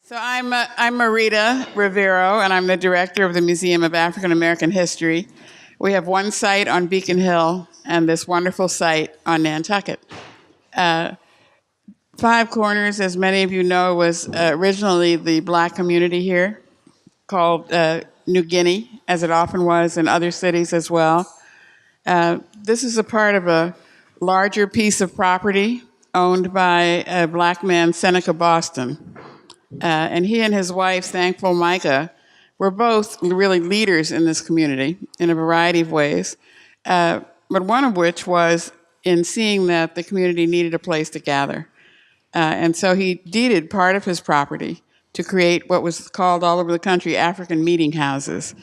So I'm Marita Rivero, and I'm the director of the Museum of African American History. We have one site on Beacon Hill and this wonderful site on Nantucket. Five Corners, as many of you know, was originally the black community here, called New Guinea, as it often was in other cities as well. This is a part of a larger piece of property owned by a black man, Seneca Boston. And he and his wife, Thankful Micah, were both really leaders in this community in a variety of ways, but one of which was in seeing that the community needed a place to gather. And so he deeded part of his property to create what was called all over the country African meeting houses.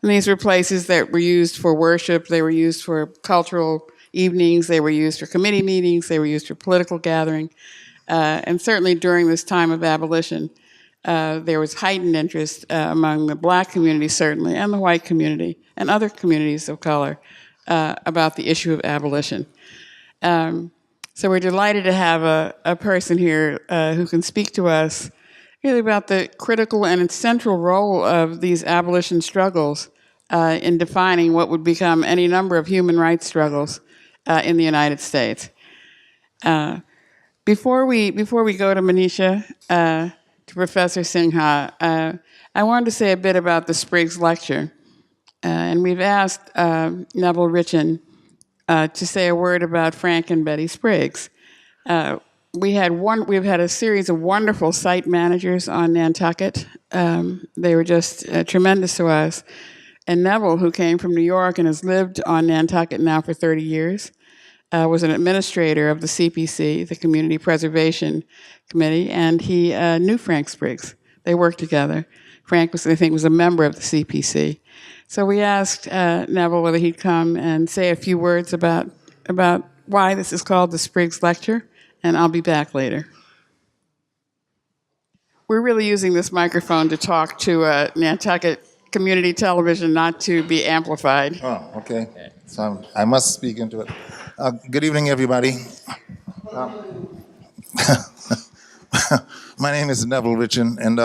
And these were places that were used for worship, they were used for cultural evenings, they were used for committee meetings, they were used for political gathering. And certainly during this time of abolition, there was heightened interest among the black community, certainly, and the white community, and other communities of color about the issue of abolition. So we're delighted to have a person here who can speak to us really about the critical and central role of these abolition struggles in defining what would become any number of human rights struggles in the United States. Before we go to Manisha, to Professor Singha, I wanted to say a bit about the Spriggs lecture. And we've asked Neville Richmond to say a word about Frank and Betty Spriggs. We've had a series of wonderful site managers on Nantucket. They were just tremendous to us. And Neville, who came from New York and has lived on Nantucket now for 30 years, was an administrator of the CPC, the Community Preservation Committee, and he knew Frank Spriggs. They worked together. Frank was, I think, was a member of the CPC. So we asked Neville whether he'd come and say a few words about why this is called the Spriggs Lecture, and I'll be back later. We're really using this microphone to talk to Nantucket Community Television, not to be amplified. Oh, okay. So I must speak into it. Good evening, everybody. My name is Neville Richmond, and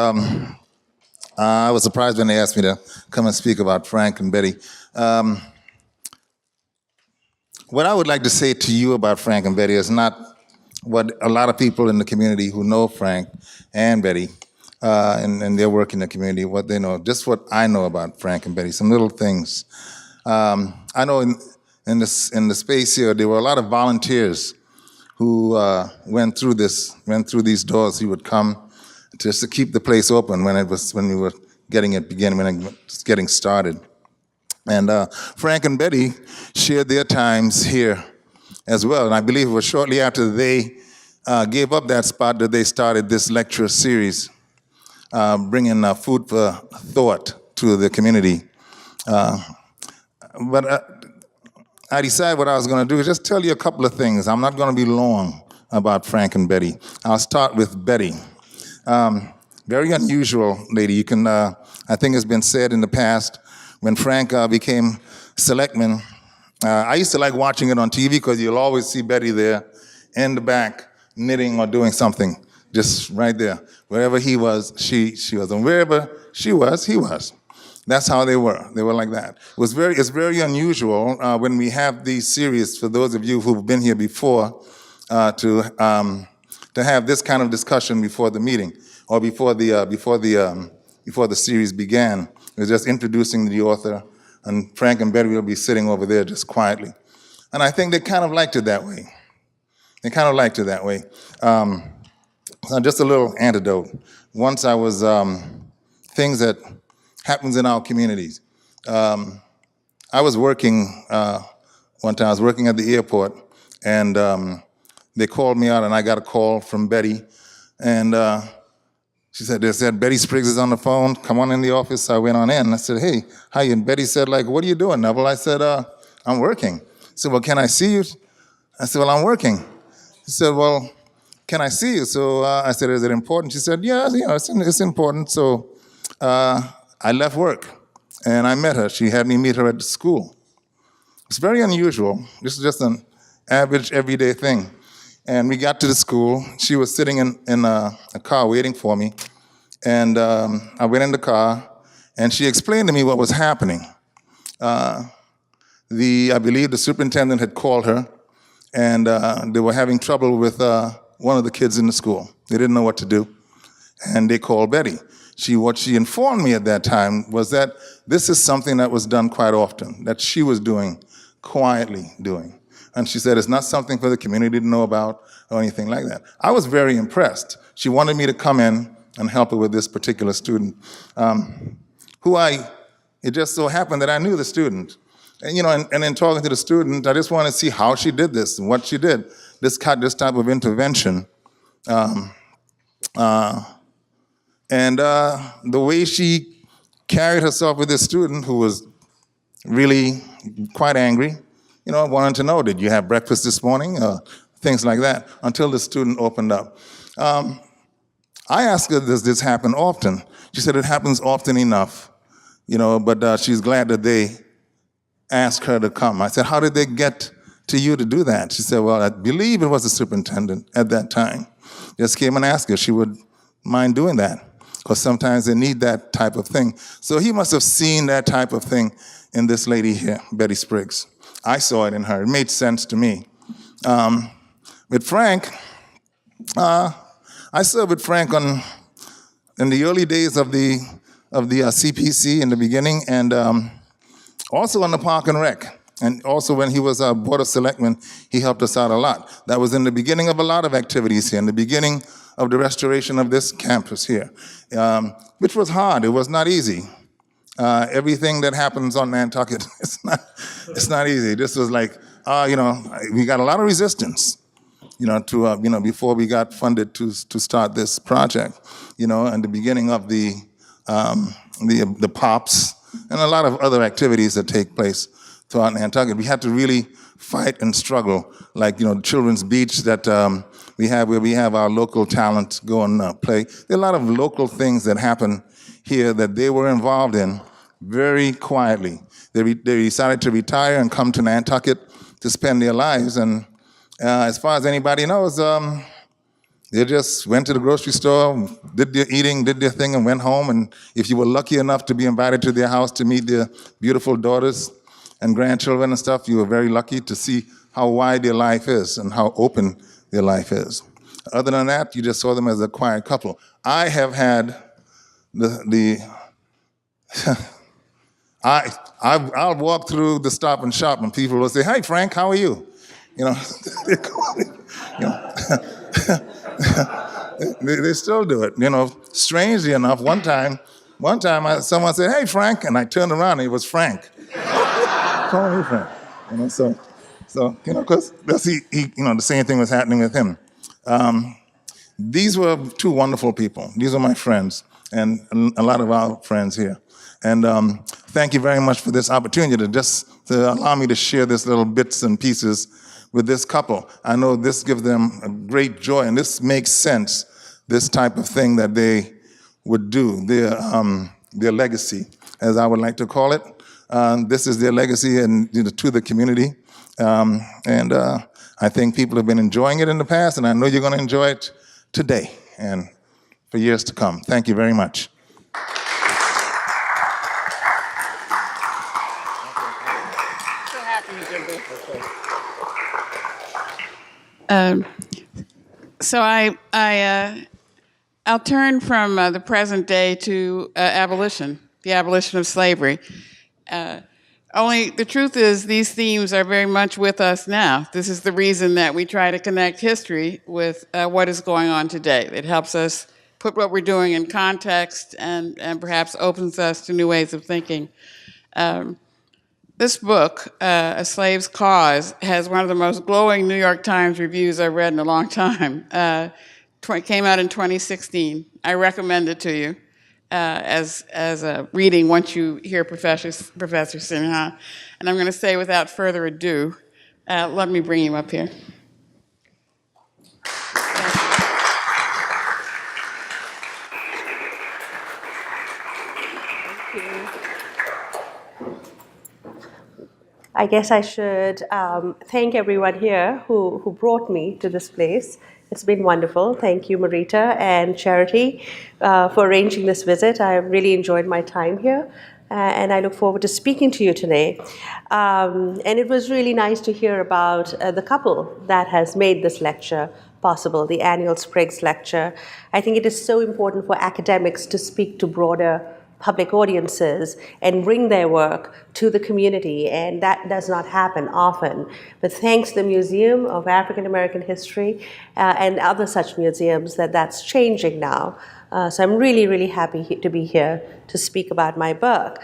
I was surprised when they asked me to come and speak about Frank and Betty. What I would like to say to you about Frank and Betty is not what a lot of people in the community who know Frank and Betty and their work in the community, what they know, just what I know about Frank and Betty, some little things. I know in the space here, there were a lot of volunteers who went through these doors. He would come just to keep the place open when we were getting started. And Frank and Betty shared their times here as well. And I believe it was shortly after they gave up that spot that they started this lecture series, bringing food for thought to the community. But I decided what I was going to do is just tell you a couple of things. I'm not going to be long about Frank and Betty. I'll start with Betty. Very unusual lady. You can, I think it's been said in the past, when Frank became selectman, I used to like watching it on TV because you'll always see Betty there in the back knitting or doing something, just right there. Wherever he was, she was. And wherever she was, he was. That's how they were. They were like that. It's very unusual when we have these series, for those of you who've been here before, to have this kind of discussion before the meeting or before the series began. It was just introducing the author, and Frank and Betty will be sitting over there just quietly. And I think they kind of liked it that way. So just a little anecdote. Once I was things that happens in our communities. I was working one time. I was working at the airport, and they called me out, and I got a call from Betty, and they said, Betty Spriggs is on the phone. Come on in the office. I went on in. I said, hey, how you? And Betty said, what are you doing, Neville? I said, I'm working. She said, well, can I see you? I said, well, I'm working. She said, well, can I see you? So I said, is it important? She said, yeah, it's important. So I left work, and I met her. She had me meet her at the school. It's very unusual. This is just an average, everyday thing. And we got to the school. She was sitting in a car waiting for me. And I went in the car, and she explained to me what was happening. I believe the superintendent had called her, and they were having trouble with one of the kids in the school. They didn't know what to do, and they called Betty. What she informed me at that time was that this is something that was done quite often, that she was quietly doing. And she said it's not something for the community to know about or anything like that. I was very impressed. She wanted me to come in and help her with this particular student, it just so happened that I knew the student. And, and in talking to the student, I just wanted to see how she did this and what she did, this type of intervention. And the way she carried herself with this student who was really quite angry, wanted to know, did you have breakfast this morning? Things like that, until the student opened up. I asked her, does this happen often? She said it happens often enough, but she's glad that they asked her to come. I said, how did they get to you to do that? She said, well, I believe it was the superintendent at that time. Just came and asked her if she would mind doing that, because sometimes they need that type of thing. So he must have seen that type of thing in this lady here, Betty Spriggs. I saw it in her. It made sense to me. With Frank, I served with Frank in the early days of the CPC in the beginning, and also on the Park and Rec. And also when he was our Board of Selectmen, he helped us out a lot. That was in the beginning of a lot of activities here, in the beginning of the restoration of this campus here, which was hard. It was not easy. Everything that happens on Nantucket, it's not easy. This was like, we got a lot of resistance, before we got funded to start this project, and the beginning of the POPs and a lot of other activities that take place throughout Nantucket. We had to really fight and struggle, like, Children's Beach that we have, where we have our local talent go and play. There are a lot of local things that happen here that they were involved in very quietly. They decided to retire and come to Nantucket to spend their lives, and as far as anybody knows, they just went to the grocery store, did their eating, did their thing, and went home. And if you were lucky enough to be invited to their house to meet their beautiful daughters and grandchildren and stuff, you were very lucky to see how wide their life is and how open their life is. Other than that, you just saw them as a quiet couple. I have had I'll walk through the Stop and Shop and people will say, "Hey, Frank, how are you?" They still do it. Strangely enough, one time someone said, "Hey, Frank," and I turned around and it was Frank. Call me Frank. Because the same thing was happening with him. These were two wonderful people. These are my friends and a lot of our friends here. And thank you very much for this opportunity to allow me to share this little bits and pieces with this couple. I know this gives them a great joy, and this makes sense, this type of thing that they would do, their legacy, as I would like to call it. This is their legacy and to the community. And I think people have been enjoying it in the past, and I know you're going to enjoy it today and for years to come. Thank you very much. So I'll turn from the present day to abolition, the abolition of slavery. Only the truth is these themes are very much with us now. This is the reason that we try to connect history with what is going on today. It helps us put what we're doing in context and perhaps opens us to new ways of thinking. This book, A Slave's Cause, has one of the most glowing New York Times reviews I've read in a long time. Came out in 2016. I recommend it to you as a reading once you hear Professor Sinha. And I'm going to say, without further ado, let me bring you up here. I guess I should thank everyone here who brought me to this place. It's been wonderful. Thank you, Marita and Charity, for arranging this visit. I really enjoyed my time here, and I look forward to speaking to you today. And it was really nice to hear about the couple that has made this lecture possible, the annual Spriggs lecture. I think it is so important for academics to speak to broader public audiences and bring their work to the community, and that does not happen often. But thanks to the Museum of African American History and other such museums, that's changing now. So I'm really, really happy to be here to speak about my book.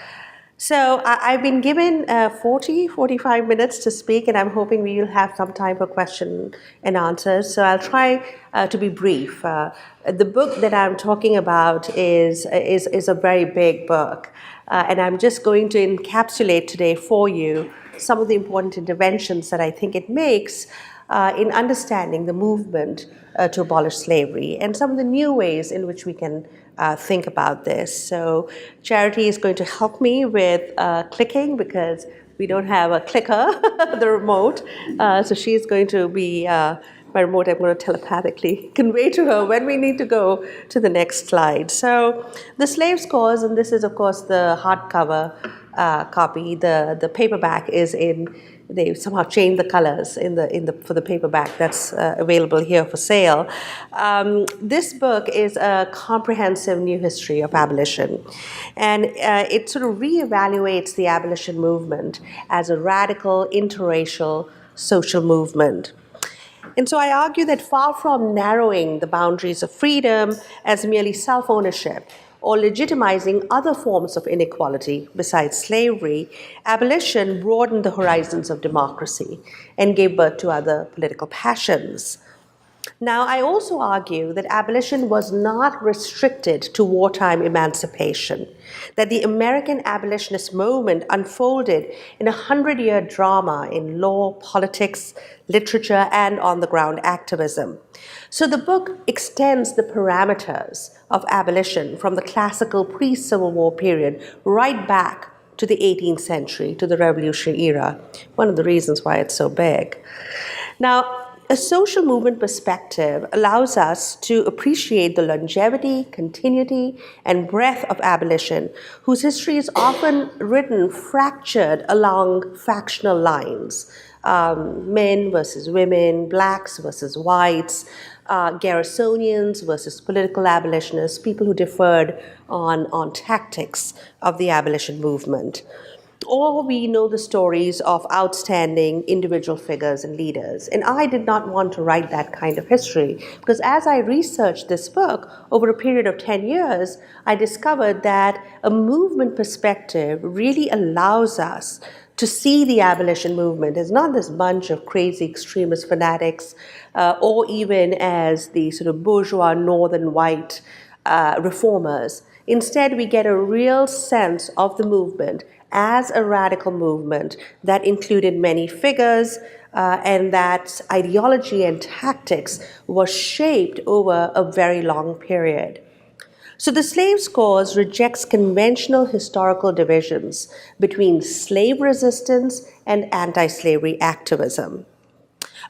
So I've been given 45 minutes to speak, and I'm hoping we will have some time for question and answers. So I'll try to be brief. The book that I'm talking about is a very big book, and I'm just going to encapsulate today for you some of the important interventions that I think it makes in understanding the movement to abolish slavery and some of the new ways in which we can think about this. So Charity is going to help me with clicking because we don't have a clicker, the remote. So she's going to be my remote. I'm going to telepathically convey to her when we need to go to the next slide. So the Slave's Cause, and this is of course the hardcover copy. The paperback is in. They somehow changed the colors for the paperback that's available here for sale. This book is a comprehensive new history of abolition, and it sort of reevaluates the abolition movement as a radical interracial social movement. And so I argue that far from narrowing the boundaries of freedom as merely self-ownership, or legitimizing other forms of inequality besides slavery, abolition broadened the horizons of democracy and gave birth to other political passions. Now, I also argue that abolition was not restricted to wartime emancipation, that the American abolitionist movement unfolded in a 100-year drama in law, politics, literature, and on-the-ground activism. So the book extends the parameters of abolition from the classical pre-Civil War period right back to the 18th century, to the Revolutionary era, one of the reasons why it's so big. Now, a social movement perspective allows us to appreciate the longevity, continuity, and breadth of abolition, whose history is often written fractured along factional lines. Men versus women, blacks versus whites, Garrisonians versus political abolitionists, people who differed on tactics of the abolition movement. Or we know the stories of outstanding individual figures and leaders. And I did not want to write that kind of history because as I researched this book over a period of 10 years, I discovered that a movement perspective really allows us to see the abolition movement as not this bunch of crazy extremist fanatics or even as the sort of bourgeois northern white reformers. Instead, we get a real sense of the movement as a radical movement that included many figures and that ideology and tactics was shaped over a very long period. So the Slave's Cause rejects conventional historical divisions between slave resistance and anti-slavery activism.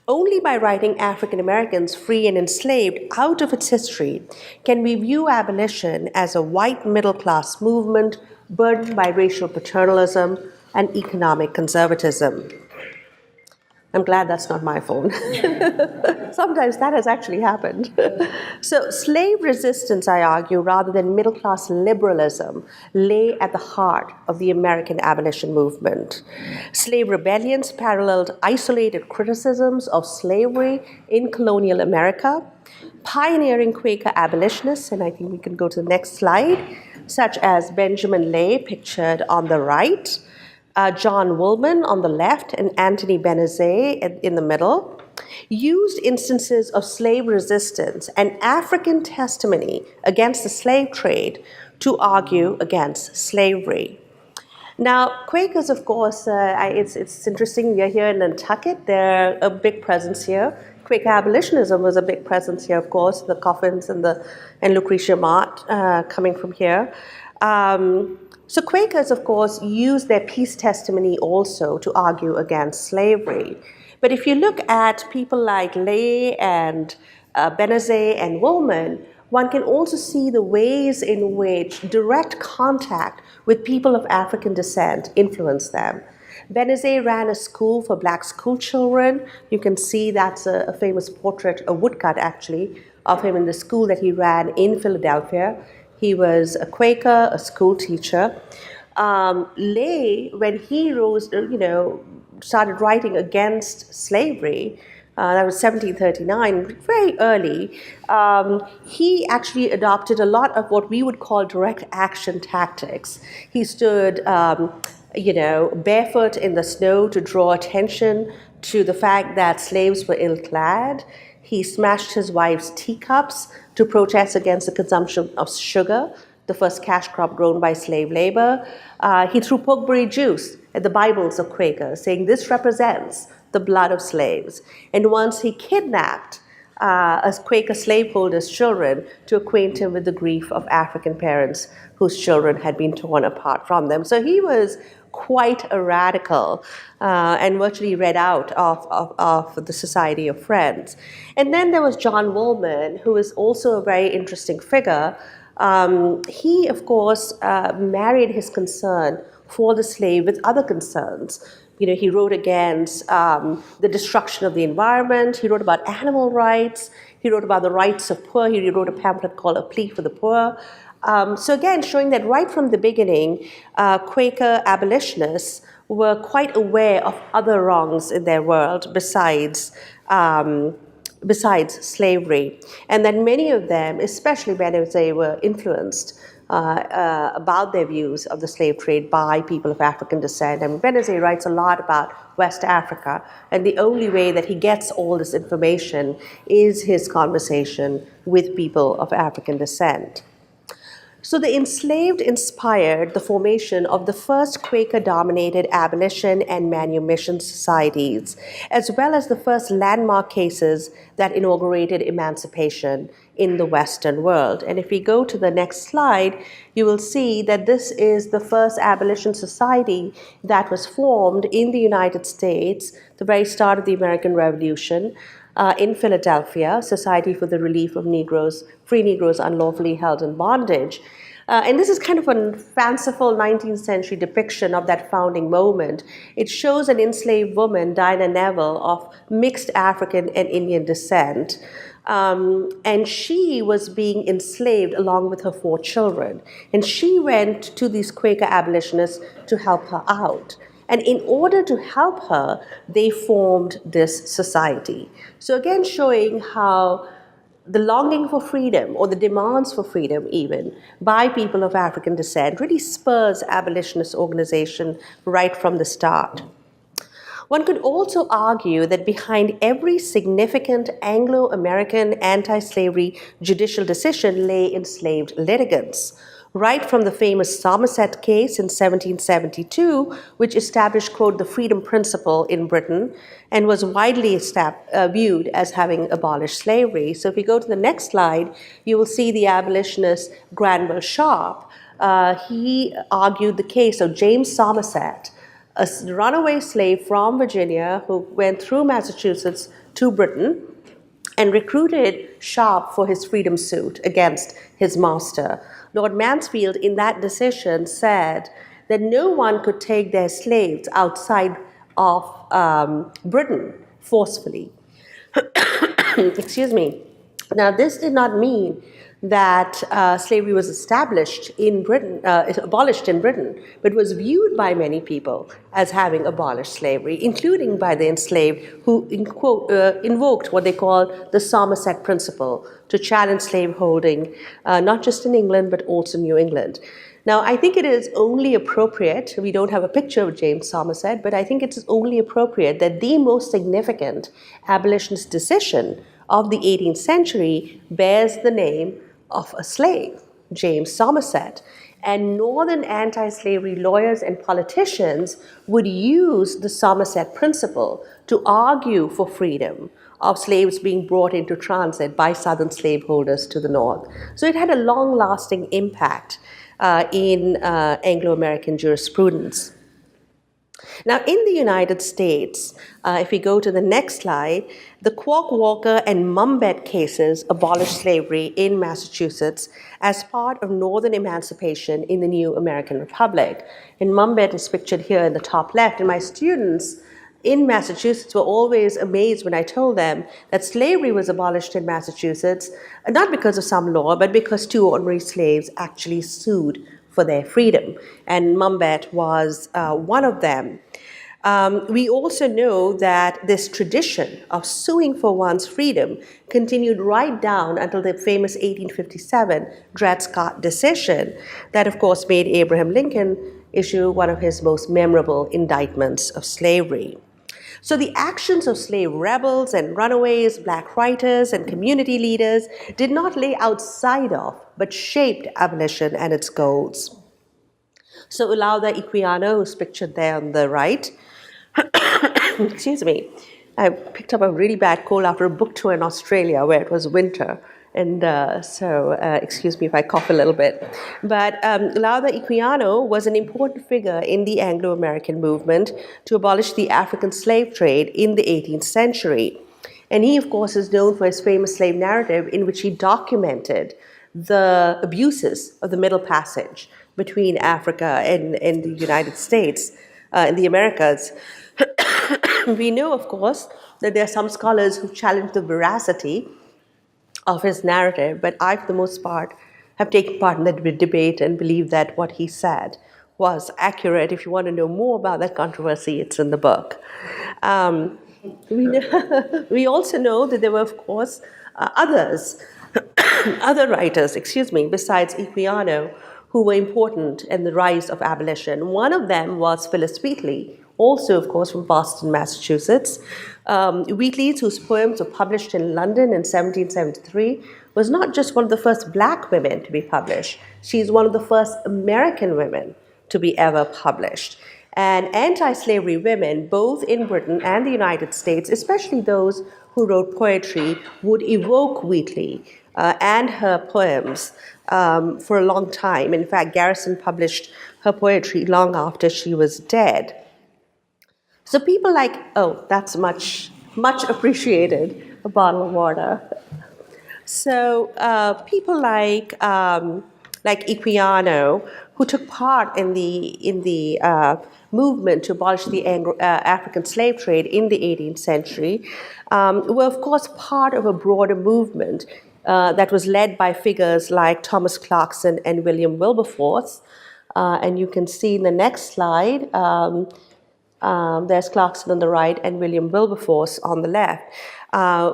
Only by writing African Americans free and enslaved out of its history can we view abolition as a white middle-class movement burdened by racial paternalism and economic conservatism. I'm glad that's not my phone. Sometimes that has actually happened. So slave resistance, I argue, rather than middle-class liberalism, lay at the heart of the American abolition movement. Slave rebellions paralleled isolated criticisms of slavery in colonial America. Pioneering Quaker abolitionists, and I think we can go to the next slide, such as Benjamin Lay, pictured on the right, John Woolman on the left, and Anthony Benezet in the middle, used instances of slave resistance and African testimony against the slave trade to argue against slavery. Now, Quakers, of course, it's interesting, we're here in Nantucket, they're a big presence here. Quaker abolitionism was a big presence here, of course, the Coffins and Lucretia Mott coming from here. So Quakers, of course, used their peace testimony also to argue against slavery. But if you look at people like Lay and Benazet and Woolman, one can also see the ways in which direct contact with people of African descent influenced them. Benazet ran a school for black school children. You can see that's a famous portrait, a woodcut actually, of him in the school that he ran in Philadelphia. He was a Quaker, a school teacher. Lay, when he rose, started writing against slavery, that was 1739, very early, he actually adopted a lot of what we would call direct action tactics. He stood, barefoot in the snow to draw attention to the fact that slaves were ill-clad. He smashed his wife's teacups to protest against the consumption of sugar, the first cash crop grown by slave labor. He threw pokeberry juice at the Bibles of Quakers, saying this represents the blood of slaves. And once he kidnapped a Quaker slaveholder's children to acquaint him with the grief of African parents whose children had been torn apart from them. So he was quite a radical and virtually read out of the Society of Friends. And then there was John Woolman, who is also a very interesting figure. He, of course, married his concern for the slave with other concerns. He wrote against the destruction of the environment. He wrote about animal rights. He wrote about the rights of poor. He wrote a pamphlet called A Plea for the Poor. So again, showing that right from the beginning, Quaker abolitionists were quite aware of other wrongs in their world besides slavery, and that many of them, especially Benazet, were influenced about their views of the slave trade by people of African descent. And Benazet writes a lot about West Africa, and the only way that he gets all this information is his conversation with people of African descent. So the enslaved inspired the formation of the first Quaker-dominated abolition and manumission societies, as well as the first landmark cases that inaugurated emancipation in the Western world. And if we go to the next slide, you will see that this is the first abolition society that was formed in the United States, the very start of the American Revolution, in Philadelphia, Society for the Relief of Negroes, Free Negroes Unlawfully Held in Bondage. And this is kind of a fanciful 19th century depiction of that founding moment. It shows an enslaved woman, Dinah Neville, of mixed African and Indian descent. And she was being enslaved along with her 4 children. And she went to these Quaker abolitionists to help her out. And in order to help her, they formed this society. So again, showing how the longing for freedom, or the demands for freedom even, by people of African descent really spurs abolitionist organization right from the start. One could also argue that behind every significant Anglo-American anti-slavery judicial decision lay enslaved litigants. Right from the famous Somerset case in 1772, which established, quote, the freedom principle in Britain, and was widely viewed as having abolished slavery. So if you go to the next slide, you will see the abolitionist Granville Sharpe. He argued the case of James Somerset, a runaway slave from Virginia who went through Massachusetts to Britain and recruited Sharpe for his freedom suit against his master. Lord Mansfield, in that decision, said that no one could take their slaves outside of Britain forcefully. Excuse me. Now, this did not mean that slavery was established in Britain, abolished in Britain, but was viewed by many people as having abolished slavery, including by the enslaved who invoked what they call the Somerset principle to challenge slaveholding, not just in England, but also New England. Now, I think it is only appropriate, we don't have a picture of James Somerset, but I think it's only appropriate that the most significant abolitionist decision of the 18th century bears the name of a slave, James Somerset. And Northern anti-slavery lawyers and politicians would use the Somerset principle to argue for freedom of slaves being brought into transit by Southern slaveholders to the North. So it had a long-lasting impact in Anglo-American jurisprudence. Now, in the United States, if we go to the next slide, the Quaker, Walker, and Mumbet cases abolished slavery in Massachusetts as part of Northern emancipation in the new American Republic. And Mumbet is pictured here in the top left. And my students in Massachusetts were always amazed when I told them that slavery was abolished in Massachusetts, not because of some law, but because two ordinary slaves actually sued for their freedom. And Mumbet was one of them. We also know that this tradition of suing for one's freedom continued right down until the famous 1857 Dred Scott decision that, of course, made Abraham Lincoln issue one of his most memorable indictments of slavery. So the actions of slave rebels and runaways, black writers and community leaders did not lay outside of, but shaped abolition and its goals. So Olaudah Equiano, who's pictured there on the right, excuse me, I picked up a really bad cold after a book tour in Australia where it was winter. And so excuse me if I cough a little bit. But Olaudah Equiano was an important figure in the Anglo-American movement to abolish the African slave trade in the 18th century. And he, of course, is known for his famous slave narrative in which he documented the abuses of the Middle Passage between Africa and the United States, in the Americas. We know, of course, that there are some scholars who challenge the veracity of his narrative, but I, for the most part, have taken part in that debate and believe that what he said was accurate. If you want to know more about that controversy, it's in the book. We also know that there were, of course, other writers, besides Equiano, who were important in the rise of abolition. One of them was Phyllis Wheatley, also, of course, from Boston, Massachusetts. Wheatley, whose poems were published in London in 1773, was not just one of the first black women to be published. She's one of the first American women to be ever published. And anti-slavery women, both in Britain and the United States, especially those who wrote poetry, would evoke Wheatley and her poems for a long time. In fact, Garrison published her poetry long after she was dead. So people like, oh, that's much appreciated, a bottle of water. So people like Equiano, who took part in the movement to abolish the African slave trade in the 18th century, were of course part of a broader movement that was led by figures like Thomas Clarkson and William Wilberforce. And you can see in the next slide, there's Clarkson on the right and William Wilberforce on the left.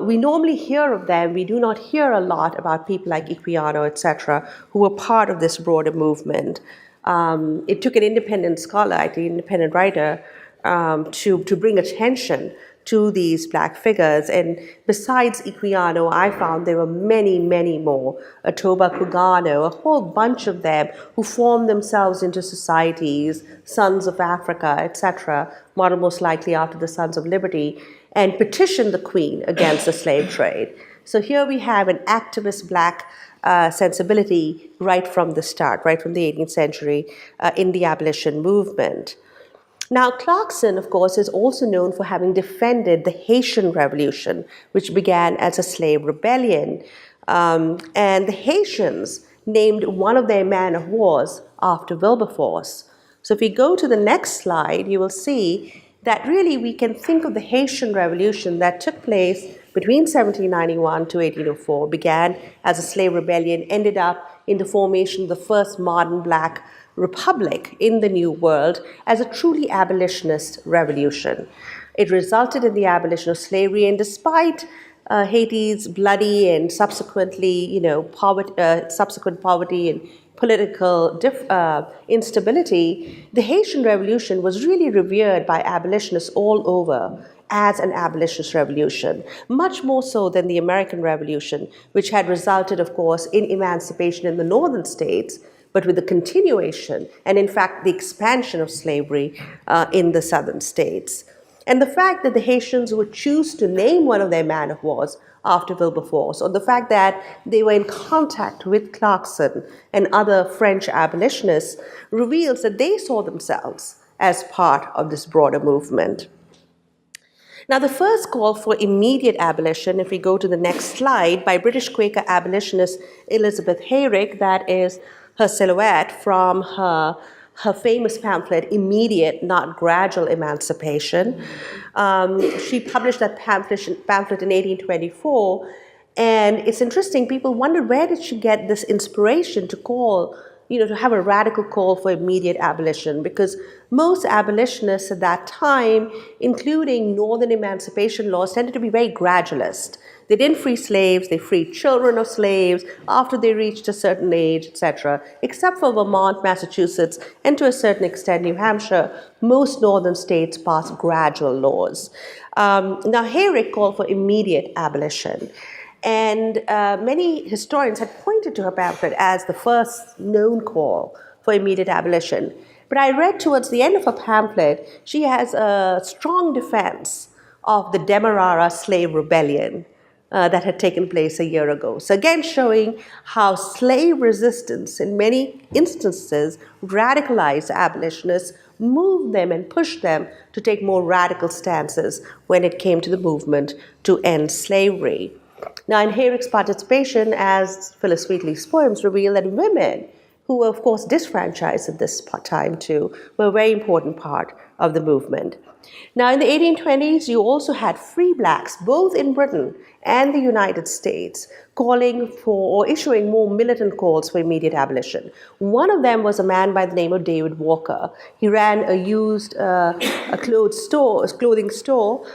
We normally hear of them. We do not hear a lot about people like Equiano, etc., who were part of this broader movement. It took an independent scholar, an independent writer, to bring attention to these black figures. And besides Equiano, I found there were many, many more. Atoba Kugano, a whole bunch of them who formed themselves into societies, Sons of Africa, etc., modeled most likely after the Sons of Liberty, and petitioned the Queen against the slave trade. So here we have an activist black sensibility right from the start, right from the 18th century in the abolition movement. Now, Clarkson, of course, is also known for having defended the Haitian Revolution, which began as a slave rebellion. And the Haitians named one of their man of wars after Wilberforce. So if we go to the next slide, you will see that really we can think of the Haitian Revolution that took place between 1791 to 1804, began as a slave rebellion, ended up in the formation of the first modern black republic in the New World as a truly abolitionist revolution. It resulted in the abolition of slavery, and despite Haiti's bloody and subsequently, subsequent poverty and political instability, the Haitian Revolution was really revered by abolitionists all over as an abolitionist revolution, much more so than the American Revolution, which had resulted, of course, in emancipation in the northern states, but with the continuation and, in fact, the expansion of slavery in the southern states. And the fact that the Haitians would choose to name one of their man of wars after Wilberforce, or the fact that they were in contact with Clarkson and other French abolitionists, reveals that they saw themselves as part of this broader movement. Now, the first call for immediate abolition, if we go to the next slide, by British Quaker abolitionist Elizabeth Hayrick, that is her silhouette from her famous pamphlet, Immediate, Not Gradual Emancipation. She published that pamphlet in 1824, and it's interesting, people wondered, where did she get this inspiration to call, to have a radical call for immediate abolition? Because most abolitionists at that time, including Northern emancipation laws, tended to be very gradualist. They didn't free slaves, they freed children of slaves after they reached a certain age, etc. Except for Vermont, Massachusetts, and to a certain extent New Hampshire, most northern states passed gradual laws. Now, Hayrick called for immediate abolition. And many historians had pointed to her pamphlet as the first known call for immediate abolition. But I read towards the end of her pamphlet, she has a strong defense of the Demerara slave rebellion that had taken place a year ago. So again, showing how slave resistance in many instances radicalized abolitionists, moved them and pushed them to take more radical stances when it came to the movement to end slavery. Now, in Hayrick's participation, as Phyllis Wheatley's poems reveal, that women, who were of course disfranchised at this time too, were a very important part of the movement. Now, in the 1820s, you also had free blacks, both in Britain and the United States, calling for or issuing more militant calls for immediate abolition. One of them was a man by the name of David Walker. He ran a used clothing store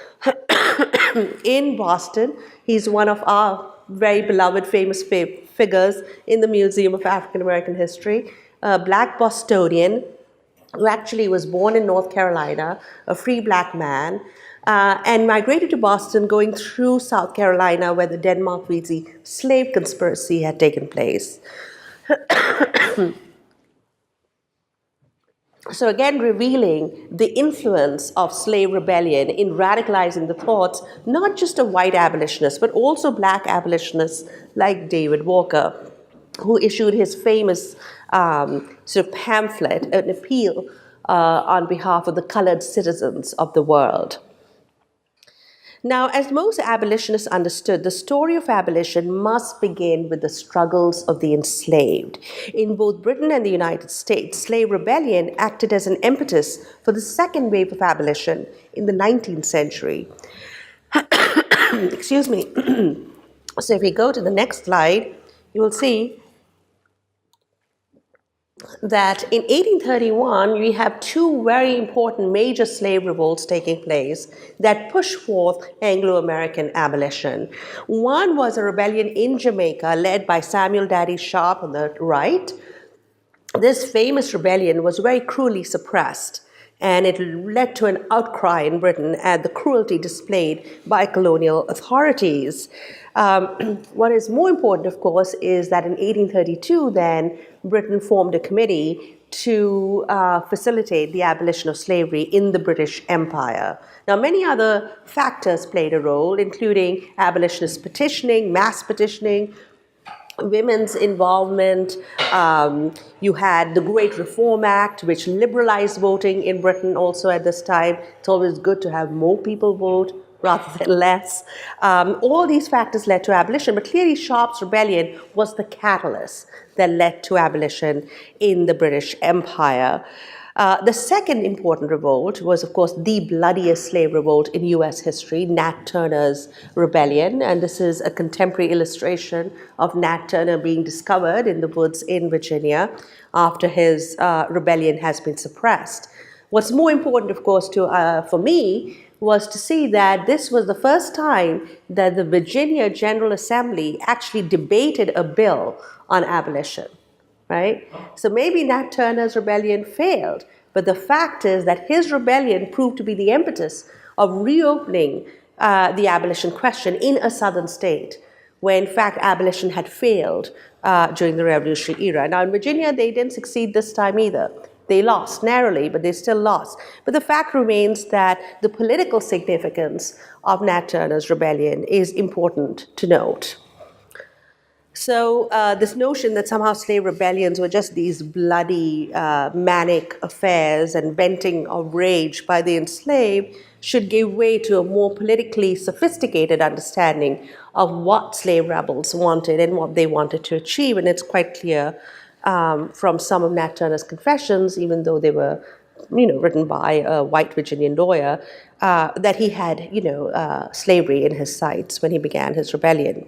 in Boston. He's one of our very beloved, famous figures in the Museum of African American History, a black Bostonian who actually was born in North Carolina, a free black man, and migrated to Boston, going through South Carolina, where the Denmark-Vesey slave conspiracy had taken place. So again, revealing the influence of slave rebellion in radicalizing the thoughts, not just of white abolitionists, but also black abolitionists like David Walker, who issued his famous sort of pamphlet, an appeal on behalf of the colored citizens of the world. Now, as most abolitionists understood, the story of abolition must begin with the struggles of the enslaved. In both Britain and the United States, slave rebellion acted as an impetus for the second wave of abolition in the 19th century. Excuse me. So if we go to the next slide, you will see that in 1831, we have two very important major slave revolts taking place that pushed forth Anglo-American abolition. One was a rebellion in Jamaica led by Samuel Daddy Sharpe on the right. This famous rebellion was very cruelly suppressed, and it led to an outcry in Britain at the cruelty displayed by colonial authorities. What is more important, of course, is that in 1832, then, Britain formed a committee to facilitate the abolition of slavery in the British Empire. Now, many other factors played a role, including abolitionist petitioning, mass petitioning, women's involvement. You had the Great Reform Act, which liberalized voting in Britain also at this time. It's always good to have more people vote rather than less. All these factors led to abolition, but clearly Sharpe's rebellion was the catalyst that led to abolition in the British Empire. The second important revolt was, of course, the bloodiest slave revolt in U.S. history, Nat Turner's rebellion. And this is a contemporary illustration of Nat Turner being discovered in the woods in Virginia after his rebellion has been suppressed. What's more important, of course, for me, was to see that this was the first time that the Virginia General Assembly actually debated a bill on abolition. Right? So maybe Nat Turner's rebellion failed, but the fact is that his rebellion proved to be the impetus of reopening the abolition question in a southern state, where in fact abolition had failed during the Revolutionary era. Now in Virginia, they didn't succeed this time either. They lost narrowly, but they still lost. But the fact remains that the political significance of Nat Turner's rebellion is important to note. So this notion that somehow slave rebellions were just these bloody, manic affairs and venting of rage by the enslaved should give way to a more politically sophisticated understanding of what slave rebels wanted and what they wanted to achieve. And it's quite clear from some of Nat Turner's confessions, even though they were, written by a white Virginian lawyer, that he had, slavery in his sights when he began his rebellion.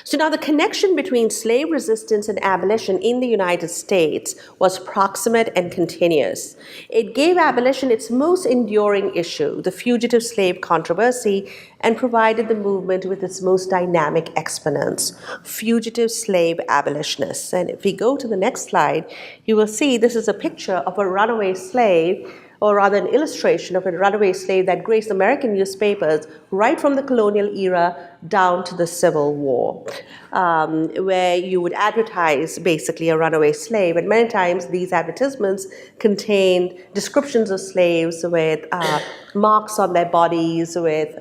So now the connection between slave resistance and abolition in the United States was proximate and continuous. It gave abolition its most enduring issue, the fugitive slave controversy, and provided the movement with its most dynamic exponents, fugitive slave abolitionists. And if we go to the next slide, you will see this is a picture of a runaway slave, or rather an illustration of a runaway slave that graced American newspapers right from the colonial era down to the Civil War, where you would advertise basically a runaway slave. And many times these advertisements contained descriptions of slaves with marks on their bodies, with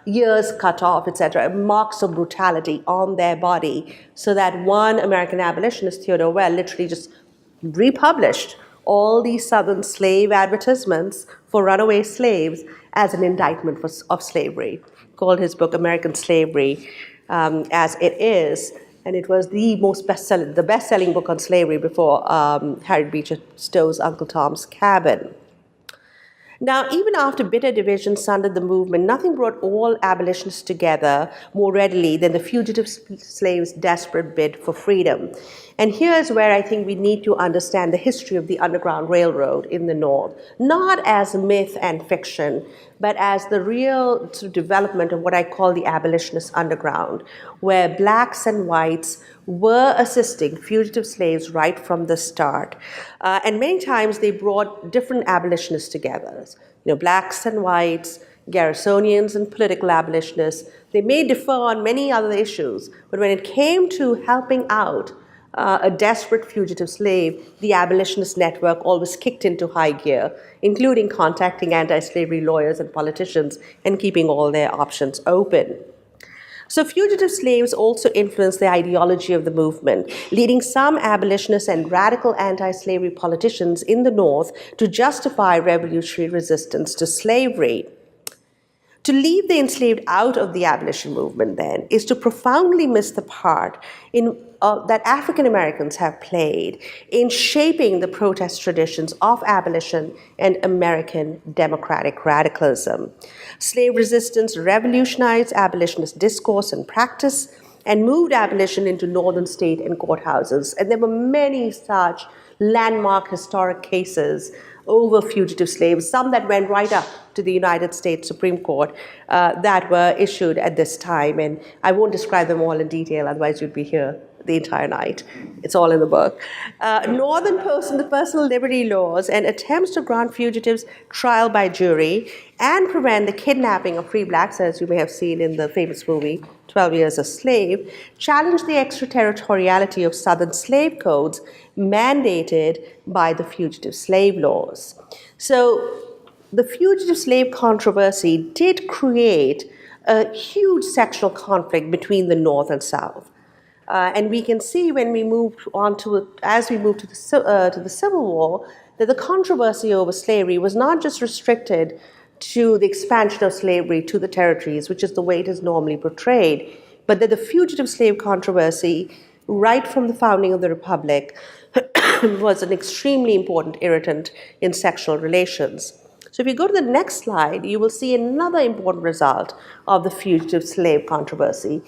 ears cut off, etc., marks of brutality on their body, so that one American abolitionist, Theodore Well, literally just republished all these Southern slave advertisements for runaway slaves as an indictment of slavery. Called his book American Slavery as It Is, and it was the best-selling book on slavery before Harriet Beecher Stowe's Uncle Tom's Cabin. Now, even after bitter division sundered the movement, nothing brought all abolitionists together more readily than the fugitive slaves' desperate bid for freedom. And here's where I think we need to understand the history of the Underground Railroad in the North, not as myth and fiction, but as the real development of what I call the abolitionist underground, where blacks and whites were assisting fugitive slaves right from the start. And many times they brought different abolitionists together, blacks and whites, Garrisonians and political abolitionists. They may differ on many other issues, but when it came to helping out a desperate fugitive slave, the abolitionist network always kicked into high gear, including contacting anti-slavery lawyers and politicians and keeping all their options open. So fugitive slaves also influenced the ideology of the movement, leading some abolitionists and radical anti-slavery politicians in the North to justify revolutionary resistance to slavery. To leave the enslaved out of the abolition movement, then, is to profoundly miss the part that African Americans have played in shaping the protest traditions of abolition and American democratic radicalism. Slave resistance revolutionized abolitionist discourse and practice and moved abolition into northern state and courthouses. And there were many such landmark historic cases over fugitive slaves, some that went right up to the United States Supreme Court that were issued at this time. And I won't describe them all in detail, otherwise you'd be here the entire night. It's all in the book. The personal liberty laws and attempts to grant fugitives trial by jury and prevent the kidnapping of free blacks, as you may have seen in the famous movie 12 Years a Slave, challenged the extraterritoriality of Southern slave codes mandated by the fugitive slave laws. So the fugitive slave controversy did create a huge sectional conflict between the North and South. And we can see when we move as we move to the Civil War, that the controversy over slavery was not just restricted to the expansion of slavery to the territories, which is the way it is normally portrayed, but that the fugitive slave controversy, right from the founding of the Republic, was an extremely important irritant in sexual relations. So if you go to the next slide, you will see another important result of the fugitive slave controversy.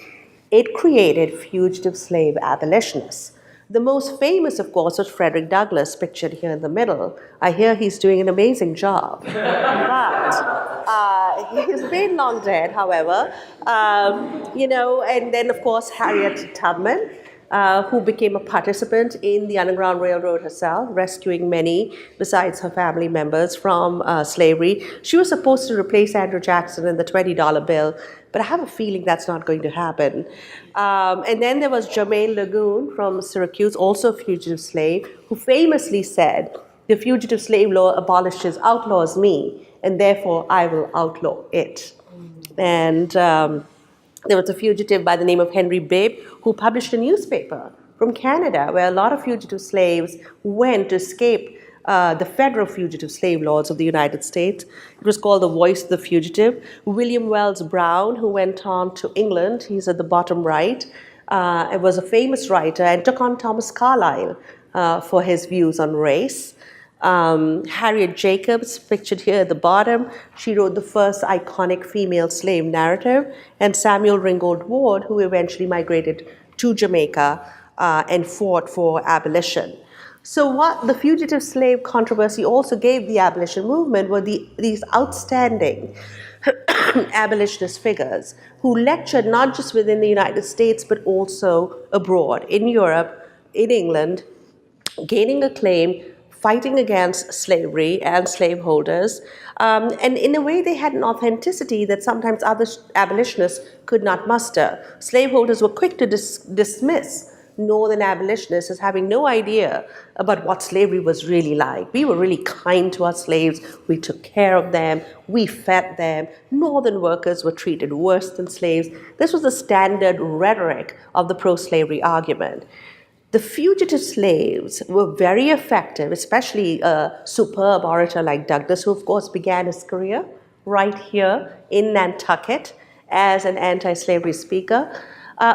It created fugitive slave abolitionists. The most famous, of course, was Frederick Douglass, pictured here in the middle. I hear he's doing an amazing job. But he's been long dead, however. And then, of course, Harriet Tubman, who became a participant in the Underground Railroad herself, rescuing many, besides her family members, from slavery. She was supposed to replace Andrew Jackson in the $20 bill, but I have a feeling that's not going to happen. And then there was Jermaine Lagoon from Syracuse, also a fugitive slave, who famously said, "The fugitive slave law outlaws me, and therefore I will outlaw it." And There was a fugitive by the name of Henry Babe who published a newspaper from Canada where a lot of fugitive slaves went to escape the federal fugitive slave laws of the United States. It was called The Voice of the Fugitive. William Wells Brown, who went on to England, he's at the bottom right, was a famous writer and took on Thomas Carlyle for his views on race. Harriet Jacobs, pictured here at the bottom, she wrote the first iconic female slave narrative, and Samuel Ringgold Ward, who eventually migrated to Jamaica and fought for abolition. So what the fugitive slave controversy also gave the abolition movement were these outstanding abolitionist figures who lectured not just within the United States but also abroad, in Europe, in England, gaining acclaim, fighting against slavery and slaveholders. And in a way, they had an authenticity that sometimes other abolitionists could not muster. Slaveholders were quick to dismiss Northern abolitionists as having no idea about what slavery was really like. We were really kind to our slaves. We took care of them. We fed them. Northern workers were treated worse than slaves. This was the standard rhetoric of the pro-slavery argument. The fugitive slaves were very effective, especially a superb orator like Douglas, who of course began his career right here in Nantucket as an anti-slavery speaker,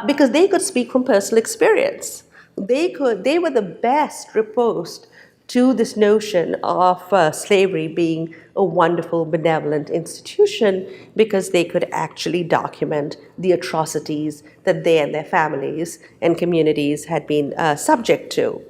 because they could speak from personal experience. They were the best riposte to this notion of slavery being a wonderful, benevolent institution, because they could actually document the atrocities that they and their families and communities had been subject to.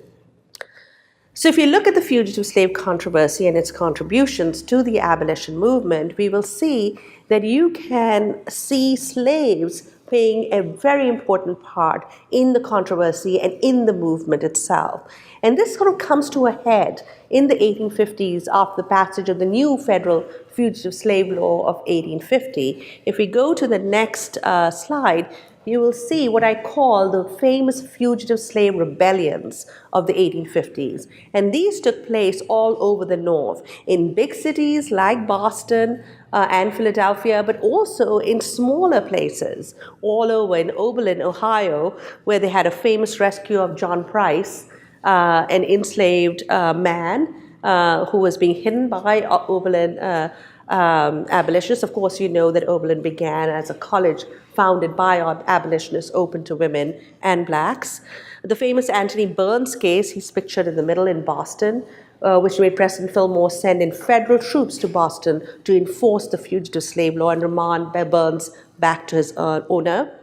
So if you look at the fugitive slave controversy and its contributions to the abolition movement, we will see that you can see slaves playing a very important part in the controversy and in the movement itself. And this sort of comes to a head in the 1850s after the passage of the new federal fugitive slave law of 1850. If we go to the next slide, you will see what I call the famous fugitive slave rebellions of the 1850s. And these took place all over the North, in big cities like Boston and Philadelphia, but also in smaller places, all over in Oberlin, Ohio, where they had a famous rescue of John Price, an enslaved man who was being hidden by Oberlin abolitionists. Of course, you know that Oberlin began as a college founded by abolitionists open to women and blacks. The famous Anthony Burns case, he's pictured in the middle in Boston, which made President Fillmore send in federal troops to Boston to enforce the fugitive slave law and remand Burns back to his owner.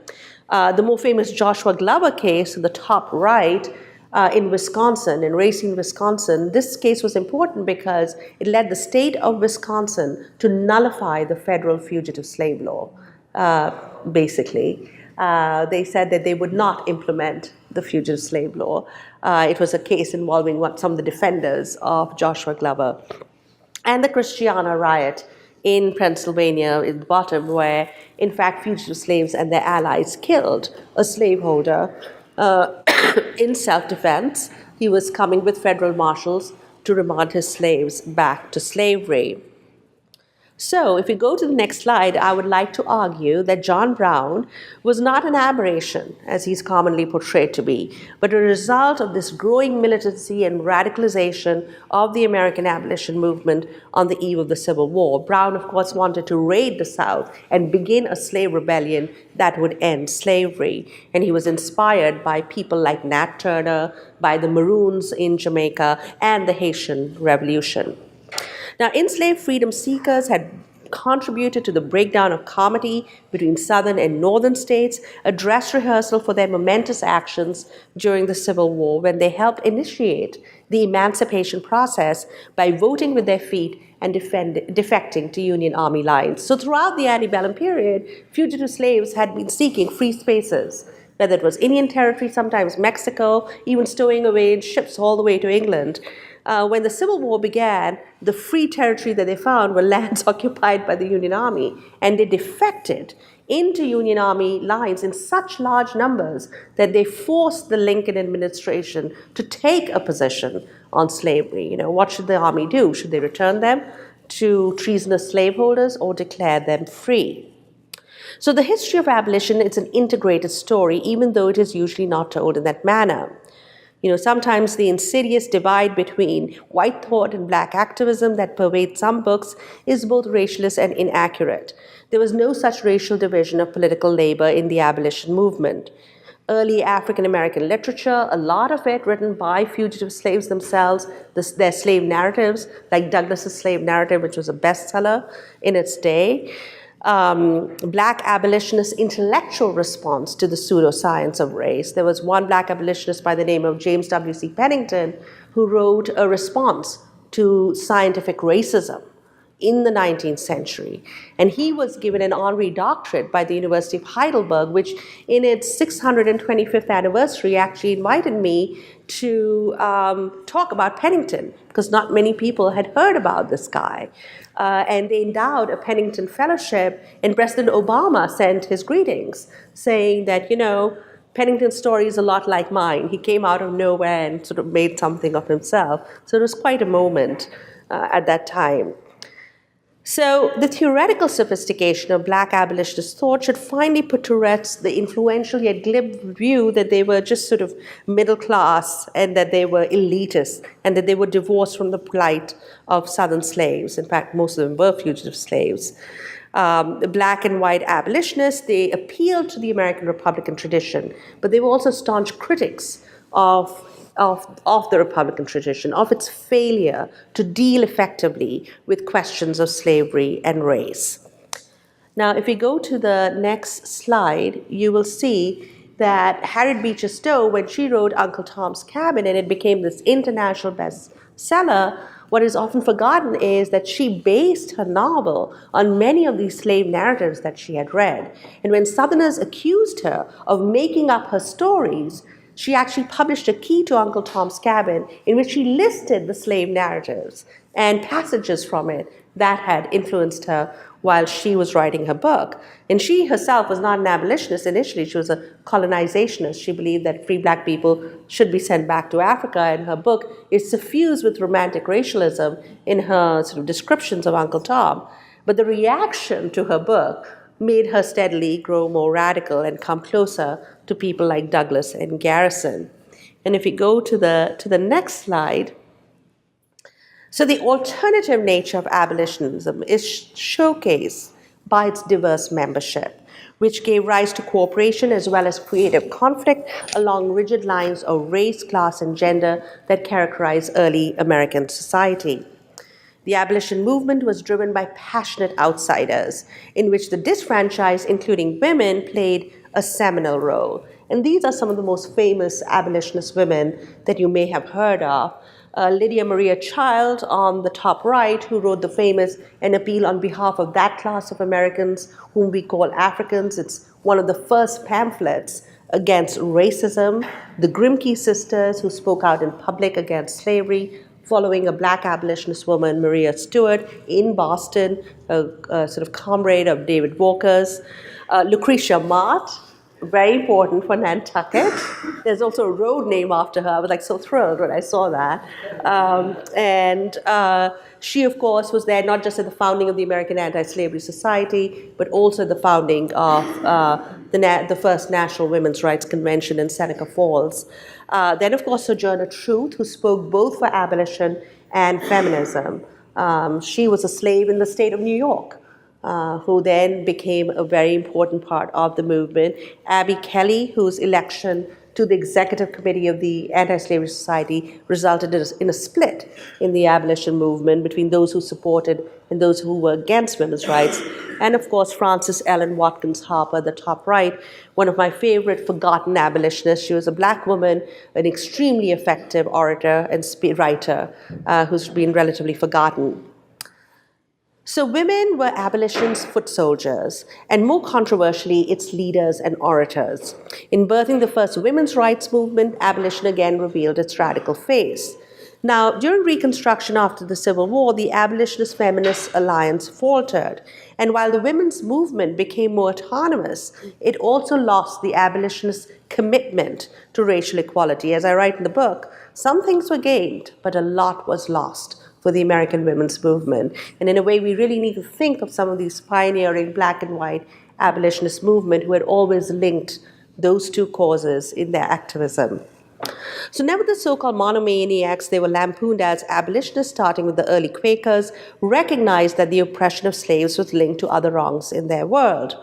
The more famous Joshua Glover case in the top right, in Wisconsin, in Racine, Wisconsin, this case was important because it led the state of Wisconsin to nullify the federal fugitive slave law, basically. They said that they would not implement the fugitive slave law. It was a case involving some of the defenders of Joshua Glover. And the Christiana riot in Pennsylvania, in the bottom, where, in fact, fugitive slaves and their allies killed a slaveholder in self-defense. He was coming with federal marshals to remand his slaves back to slavery. So if we go to the next slide, I would like to argue that John Brown was not an aberration, as he's commonly portrayed to be, but a result of this growing militancy and radicalization of the American abolition movement on the eve of the Civil War. Brown, of course, wanted to raid the South and begin a slave rebellion that would end slavery. And he was inspired by people like Nat Turner, by the Maroons in Jamaica, and the Haitian Revolution. Now, enslaved freedom seekers had contributed to the breakdown of comity between southern and northern states, a dress rehearsal for their momentous actions during the Civil War, when they helped initiate the emancipation process by voting with their feet and defecting to Union Army lines. So throughout the antebellum period, fugitive slaves had been seeking free spaces, whether it was Indian territory, sometimes Mexico, even stowing away in ships all the way to England. When the Civil War began, the free territory that they found were lands occupied by the Union Army, and they defected into Union Army lines in such large numbers that they forced the Lincoln administration to take a position on slavery. You know, what should the Army do? Should they return them to treasonous slaveholders or declare them free? So the history of abolition is an integrated story, even though it is usually not told in that manner. Sometimes the insidious divide between white thought and black activism that pervades some books is both racialist and inaccurate. There was no such racial division of political labor in the abolition movement. Early African American literature, a lot of it written by fugitive slaves themselves, their slave narratives, like Douglas's slave narrative, which was a bestseller in its day. Black abolitionists' intellectual response to the pseudoscience of race. There was one black abolitionist by the name of James W.C. Pennington who wrote a response to scientific racism in the 19th century. And he was given an honorary doctorate by the University of Heidelberg, which in its 625th anniversary actually invited me to talk about Pennington, because not many people had heard about this guy. And they endowed a Pennington Fellowship, and President Obama sent his greetings, saying that, Pennington's story is a lot like mine. He came out of nowhere and sort of made something of himself. So it was quite a moment at that time. So the theoretical sophistication of black abolitionist thought should finally put to rest the influential yet glib view that they were just sort of middle class and that they were elitist and that they were divorced from the plight of Southern slaves. In fact, most of them were fugitive slaves. The black and white abolitionists, they appealed to the American Republican tradition, but they were also staunch critics of the Republican tradition, of its failure to deal effectively with questions of slavery and race. Now, if we go to the next slide, you will see that Harriet Beecher Stowe, when she wrote Uncle Tom's Cabin and it became this international bestseller, what is often forgotten is that she based her novel on many of these slave narratives that she had read. And when Southerners accused her of making up her stories, she actually published a key to Uncle Tom's Cabin in which she listed the slave narratives and passages from it that had influenced her while she was writing her book. And she herself was not an abolitionist initially. She was a colonizationist. She believed that free black people should be sent back to Africa, and her book is suffused with romantic racialism in her sort of descriptions of Uncle Tom. But the reaction to her book made her steadily grow more radical and come closer to people like Douglas and Garrison. And if we go to the next slide, so the alternative nature of abolitionism is showcased by its diverse membership, which gave rise to cooperation as well as creative conflict along rigid lines of race, class, and gender that characterized early American society. The abolition movement was driven by passionate outsiders, in which the disfranchised, including women, played a seminal role. And these are some of the most famous abolitionist women that you may have heard of. Lydia Maria Child on the top right, who wrote the famous An Appeal on Behalf of That Class of Americans Whom We Call Africans. It's one of the first pamphlets against racism. The Grimke sisters, who spoke out in public against slavery, following a black abolitionist woman, Maria Stewart, in Boston, a sort of comrade of David Walker's. Lucretia Mott, very important for Nantucket. There's also a road named after her. I was so thrilled when I saw that. She, of course, was there not just at the founding of the American Anti-Slavery Society, but also the founding of the first National Women's Rights Convention in Seneca Falls. Then, of course, Sojourner Truth, who spoke both for abolition and feminism. She was a slave in the state of New York, who then became a very important part of the movement. Abby Kelly, whose election to the executive committee of the Anti-Slavery Society resulted in a split in the abolition movement between those who supported and those who were against women's rights. And of course, Frances Ellen Watkins Harper, the top right, one of my favorite forgotten abolitionists. She was a black woman, an extremely effective orator and writer who's been relatively forgotten. So women were abolition's foot soldiers, and more controversially, its leaders and orators. In birthing the first women's rights movement, abolition again revealed its radical face. Now, during Reconstruction after the Civil War, the abolitionist-feminist alliance faltered, and while the women's movement became more autonomous, it also lost the abolitionist commitment to racial equality. As I write in the book, some things were gained, but a lot was lost for the American women's movement. And in a way, we really need to think of some of these pioneering black and white abolitionist movement who had always linked those two causes in their activism. So never the so-called monomaniacs, they were lampooned as abolitionists, starting with the early Quakers, recognized that the oppression of slaves was linked to other wrongs in their world.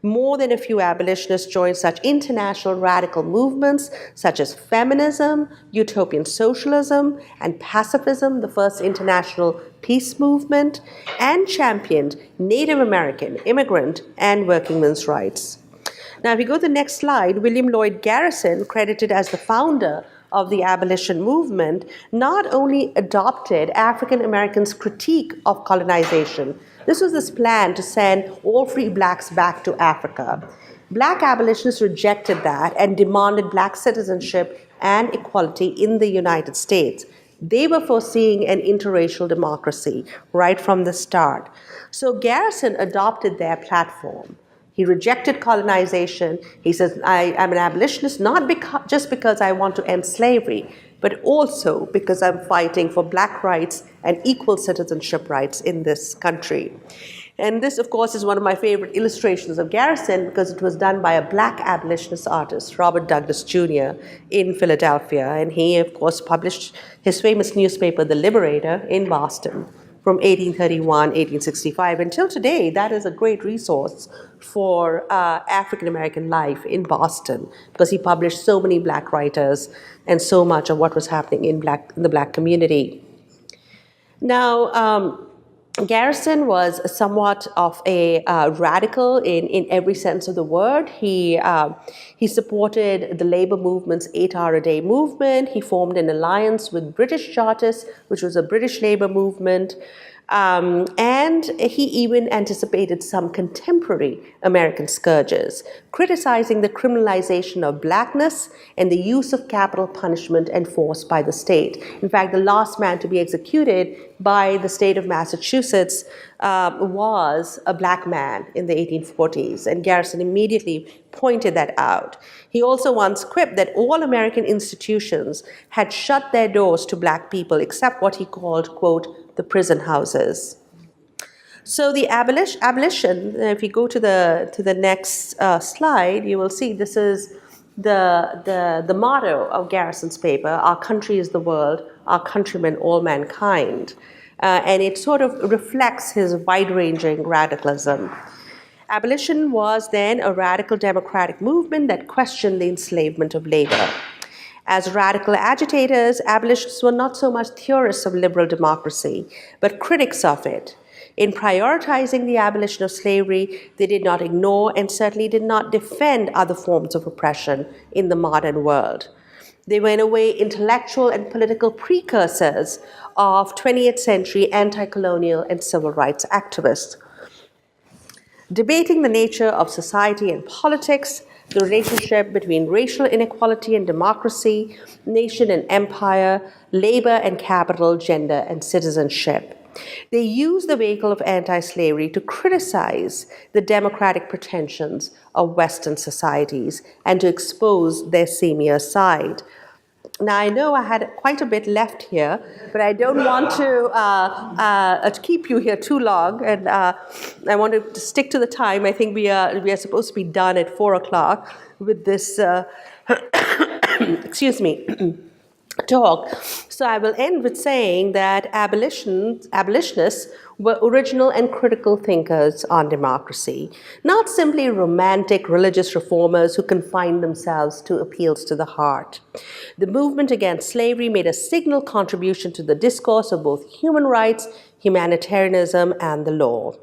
More than a few abolitionists joined such international radical movements such as feminism, utopian socialism, and pacifism, the first international peace movement, and championed Native American, immigrant, and working men's rights. Now, if you go to the next slide, William Lloyd Garrison, credited as the founder of the abolition movement, not only adopted African Americans' critique of colonization. This was this plan to send all free blacks back to Africa. Black abolitionists rejected that and demanded black citizenship and equality in the United States. They were foreseeing an interracial democracy right from the start. So Garrison adopted their platform. He rejected colonization. He says, I'm an abolitionist not just because I want to end slavery, but also because I'm fighting for black rights and equal citizenship rights in this country. And this, of course, is one of my favorite illustrations of Garrison because it was done by a black abolitionist artist, Robert Douglas Jr., in Philadelphia. And he, of course, published his famous newspaper, The Liberator, in Boston from 1831, 1865. Until today, that is a great resource for African American life in Boston because he published so many black writers and so much of what was happening in the black community. Now, Garrison was somewhat of a radical in every sense of the word. He supported the labor movement's 8-hour-a-day movement. He formed an alliance with British Chartists, which was a British labor movement. And he even anticipated some contemporary American scourges, criticizing the criminalization of blackness and the use of capital punishment and force by the state. In fact, the last man to be executed by the state of Massachusetts was a black man in the 1840s, and Garrison immediately pointed that out. He also once quipped that all American institutions had shut their doors to black people except what he called, quote, the prison houses. So the abolition, if you go to the next slide, you will see this is the motto of Garrison's paper, "Our country is the world, our countrymen all mankind." And it sort of reflects his wide-ranging radicalism. Abolition was then a radical democratic movement that questioned the enslavement of labor. As radical agitators, abolitionists were not so much theorists of liberal democracy, but critics of it. In prioritizing the abolition of slavery, they did not ignore and certainly did not defend other forms of oppression in the modern world. They were, in a way, intellectual and political precursors of 20th century anti-colonial and civil rights activists. Debating the nature of society and politics, the relationship between racial inequality and democracy, nation and empire, labor and capital, gender and citizenship. They used the vehicle of anti-slavery to criticize the democratic pretensions of Western societies and to expose their seamier side. Now, I know I had quite a bit left here, but I don't want to keep you here too long, and I want to stick to the time. I think we are supposed to be done at 4 o'clock with this, excuse me, talk. So I will end with saying that abolitionists were original and critical thinkers on democracy, not simply romantic religious reformers who confined themselves to appeals to the heart. The movement against slavery made a signal contribution to the discourse of both human rights, humanitarianism, and the law.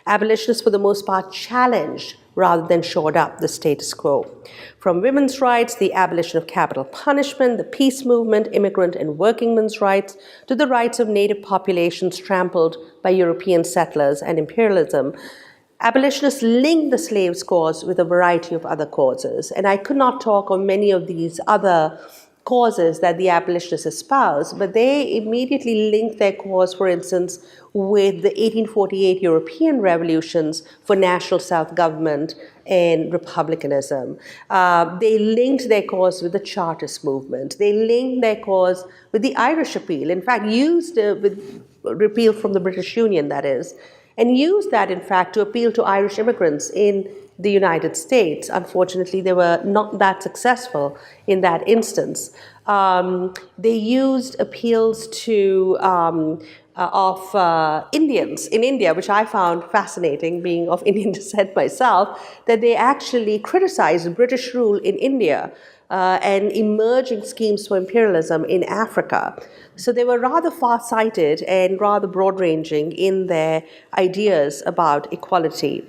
Abolitionists, for the most part, challenged rather than shored up the status quo. From women's rights, the abolition of capital punishment, the peace movement, immigrant and working men's rights, to the rights of native populations trampled by European settlers and imperialism, abolitionists linked the slaves' cause with a variety of other causes. And I could not talk on many of these other causes that the abolitionists espoused, but they immediately linked their cause, for instance, with the 1848 European revolutions for national self-government and republicanism. They linked their cause with the Chartist movement. They linked their cause with the Irish Appeal, in fact, used with repeal from the British Union, that is, and used that, in fact, to appeal to Irish immigrants in the United States. Unfortunately, they were not that successful in that instance. They used appeals to Indians in India, which I found fascinating, being of Indian descent myself, that they actually criticized British rule in India and emerging schemes for imperialism in Africa. So they were rather far-sighted and rather broad-ranging in their ideas about equality.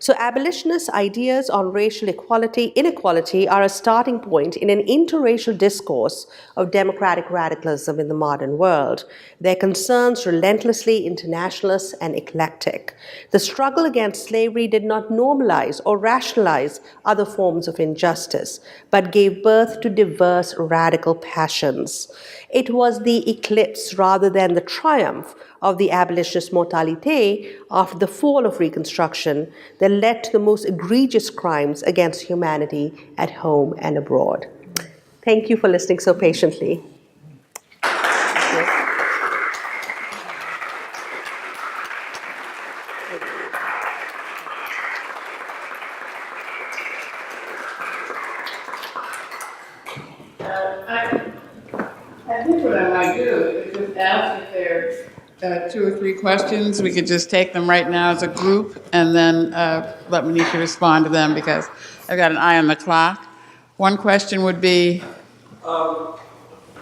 So abolitionists' ideas on racial inequality are a starting point in an interracial discourse of democratic radicalism in the modern world. Their concerns relentlessly internationalist and eclectic. The struggle against slavery did not normalize or rationalize other forms of injustice, but gave birth to diverse radical passions. It was the eclipse rather than the triumph of the abolitionist moralité after the fall of Reconstruction that led to the most egregious crimes against humanity at home and abroad. Thank you for listening so patiently. I think what I might do is just ask if there's 2 or 3 questions. We could just take them right now as a group and then let Manisha respond to them because I've got an eye on the clock. One question would be... What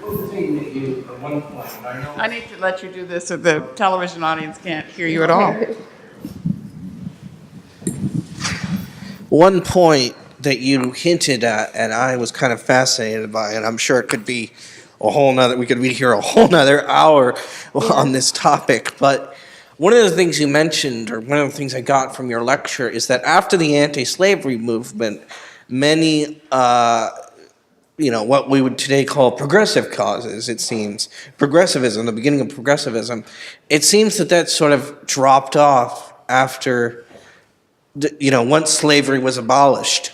was the thing that you, at one point, I know... I need to let you do this so the television audience can't hear you at all. One point that you hinted at, and I was kind of fascinated by it, I'm sure it could be we could be here a whole nother hour on this topic, but one of the things you mentioned, or one of the things I got from your lecture, is that after the anti-slavery movement, many, what we would today call progressive causes, it seems, progressivism, the beginning of progressivism, it seems that sort of dropped off after, once slavery was abolished,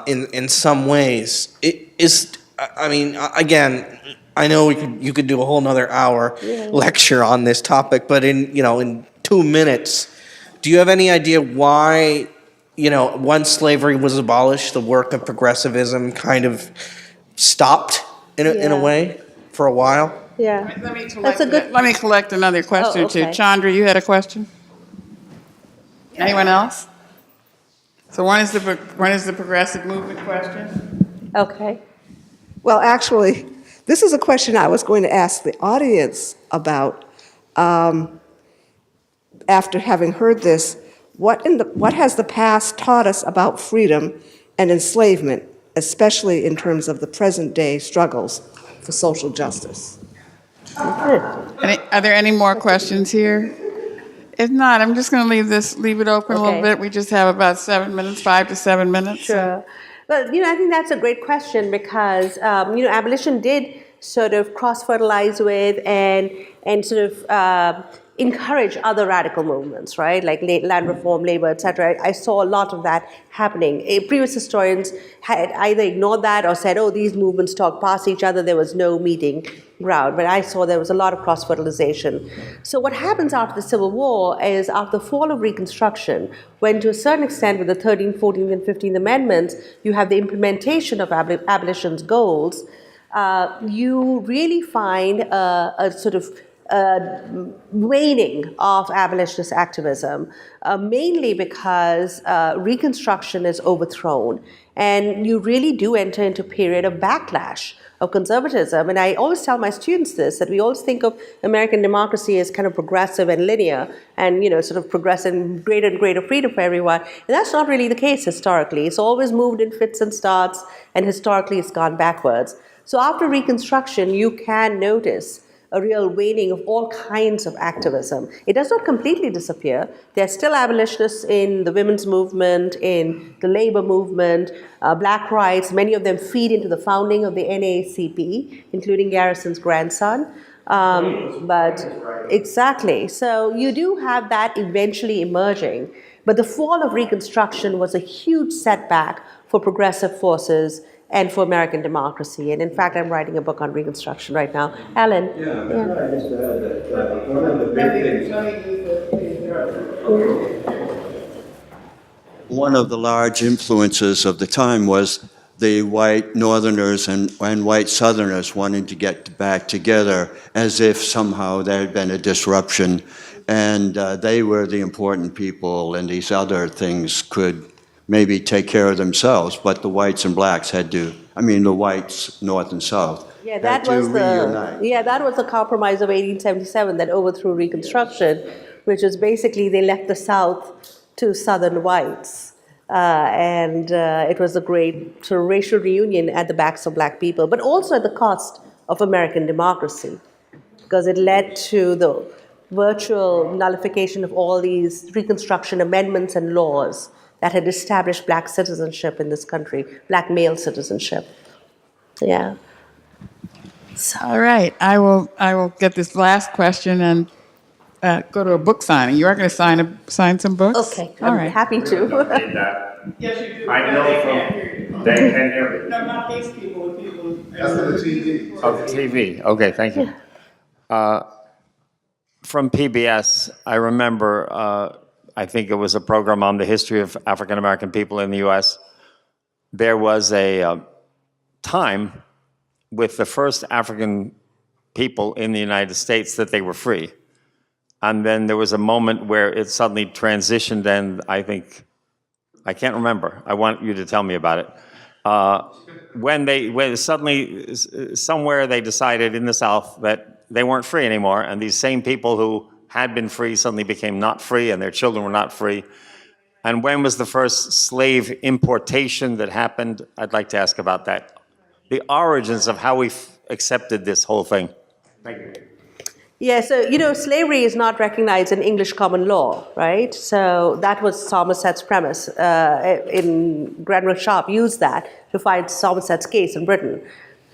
in some ways. Again, I know you could do a whole nother hour lecture on this topic, but in 2 minutes, do you have any idea why, once slavery was abolished, the work of progressivism kind of stopped in a way for a while? Yeah. Let me collect another question or two. Chandra, you had a question? Anyone else? So one is the progressive movement question. Okay. Well, actually, this is a question I was going to ask the audience about. After having heard this, what has the past taught us about freedom and enslavement, especially in terms of the present-day struggles for social justice? Are there any more questions here? If not, I'm just going to leave it open a little bit. We just have about 7 minutes, 5 to 7 minutes. Sure. Well, I think that's a great question because, abolition did sort of cross-fertilize with and sort of encourage other radical movements, right? Like land reform, labor, etc. I saw a lot of that happening. Previous historians had either ignored that or said, oh, these movements talk past each other. There was no meeting ground. But I saw there was a lot of cross-fertilization. So what happens after the Civil War is after the fall of Reconstruction, when to a certain extent with the 13th, 14th, and 15th Amendments, you have the implementation of abolition's goals, you really find a sort of waning of abolitionist activism, mainly because Reconstruction is overthrown, and you really do enter into a period of backlash of conservatism. And I always tell my students this, that we always think of American democracy as kind of progressive and linear and, sort of progressive, greater and greater freedom for everyone. And that's not really the case historically. It's always moved in fits and starts, and historically it's gone backwards. So after Reconstruction, you can notice a real waning of all kinds of activism. It does not completely disappear. There are still abolitionists in the women's movement, in the labor movement, black rights. Many of them feed into the founding of the NAACP, including Garrison's grandson. Exactly. So you do have that eventually emerging. But the fall of Reconstruction was a huge setback for progressive forces and for American democracy. And in fact, I'm writing a book on Reconstruction right now. Alan? Yeah. I just add that one of the big things... one of the large influences of the time was the white Northerners and white Southerners wanting to get back together as if somehow there had been a disruption, and they were the important people, and these other things could maybe take care of themselves, but the whites and blacks had to, the whites, North and South, Yeah, had that to was reunite. that was the compromise of 1877 that overthrew Reconstruction, which was basically they left the South to Southern whites. It was a great sort of racial reunion at the backs of black people, but also at the cost of American democracy, because it led to the virtual nullification of all these Reconstruction amendments and laws that had established black citizenship in this country, black male citizenship. Yeah. All right, I will get this last question and go to a book signing. You are going to sign some books? Okay, All I'm right. happy to. Yes, you do. I know from, they can hear me. No, not these people, the people. That's for the TV. Oh, the TV, okay, thank you. From PBS, I remember, I think it was a program on the history of African American people in the US. There was a time with the first African people in the United States that they were free. And then there was a moment where it suddenly transitioned, and I can't remember. I want you to tell me about it. When suddenly, somewhere they decided in the South that they weren't free anymore, and these same people who had been free suddenly became not free, and their children were not free. And when was the first slave importation that happened? I'd like to ask about that. The origins of how we accepted this whole thing. Thank you. Yeah, so, slavery is not recognized in English common law, right? So that was Somerset's premise. Granville Sharpe used that to fight Somerset's case in Britain.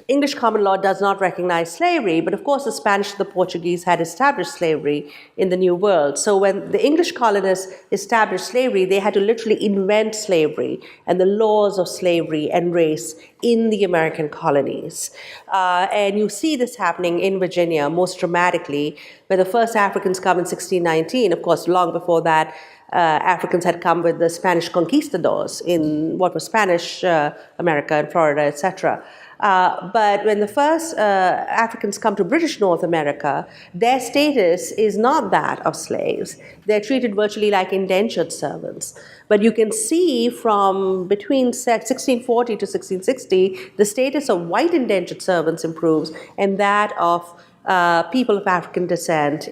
English common law does not recognize slavery, but of course the Spanish and the Portuguese had established slavery in the New World. So when the English colonists established slavery, they had to literally invent slavery and the laws of slavery and race in the American colonies. And you see this happening in Virginia most dramatically, where the first Africans come in 1619. Of course, long before that, Africans had come with the Spanish conquistadors in what was Spanish America and Florida, etc. But when the first Africans come to British North America, their status is not that of slaves. They're treated virtually like indentured servants. But you can see from between 1640 to 1660, the status of white indentured servants improves, and that of people of African descent